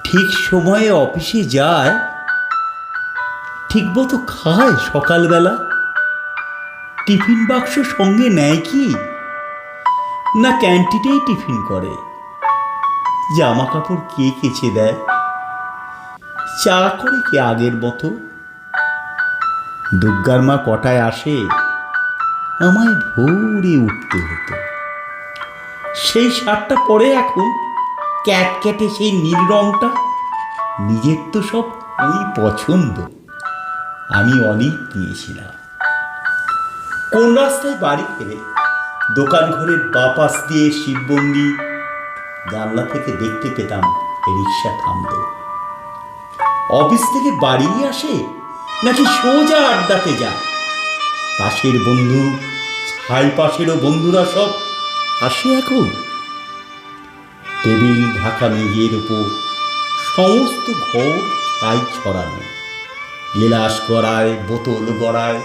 ঠিক সময়ে অফিসে যায়, ঠিকমতো খায় সকালবেলা? টিফিন বাক্স সঙ্গে নেয় কি, না ক্যান্টিনেই টিফিন করে? জামা কাপড় কে কেচে দেয়? চা করে কি আগের মতো? দুর্গার মা কটায় আসে? আমায় ভোরে উঠতে হতো। সেই শার্টটা পরে এখন ক্যাটক্যাটে সেই নীল রংটা। নিজের তো সব ওই পছন্দ। আমি অনেক নিয়েছিলাম। কোন রাস্তায় বাড়ি ফেরে দোকান ঘরের বাপাস দিয়ে শিববন্দি জানলা থেকে দেখতে পেতাম রিক্সা থামত। অফিস থেকে বাড়ি আসে নাকি সোজা আড্ডাতে যায়? পাশের বন্ধু, ছাই পাশেরও বন্ধুরা সব আসে এখন। টেবিল ঢাকা মেঝের উপর সমস্ত ঘর ছাই ছড়ানো। গেলাস গড়ায়, বোতল গড়ায়,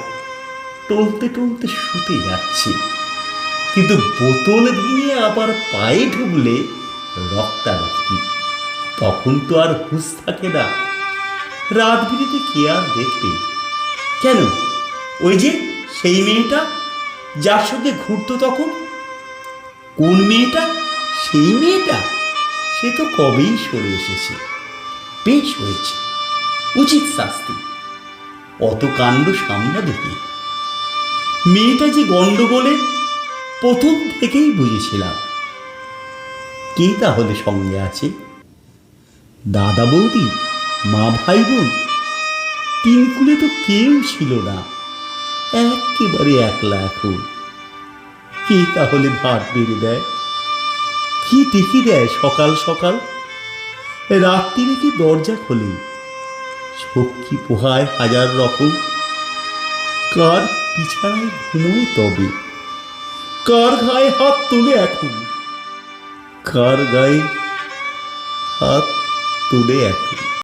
টলতে টলতে শুতে যাচ্ছে। কিন্তু বোতল ভেঙে আবার পায়ে ঢুকলে রক্তারক্তি। তখন তো আর হুঁশ থাকে না। রাত বিরেতে কে আর দেখবে? কেন, ওই যে সেই মেয়েটা যার সঙ্গে ঘুরতো তখন। কোন মেয়েটা? সেই মেয়েটা? সে তো কবেই সরে এসেছে। বেশ হয়েছে, উচিত শাস্তি। অত কাণ্ড সামলাবে কি? মেয়েটা যে গন্ডগোলে প্রথম থেকেই বুঝেছিলাম। কে তাহলে সঙ্গে আছে? দাদা বৌদি, মা ভাই বোন? তিন কুলে তো কেউ ছিল না। একেবারে একলা এখন। কে তাহলে ভাত বেড়ে দেয়? কি ডেকে দেয় সকাল সকাল? রাত্রিরে কি দরজা খোলে? চক্ষি পোহায় হাজার রকম। কার বিছানায় ঘুমোয় তবে? কার গায়ে হাত তোলে এখন? কার গায়ে হাত তোলে এখন?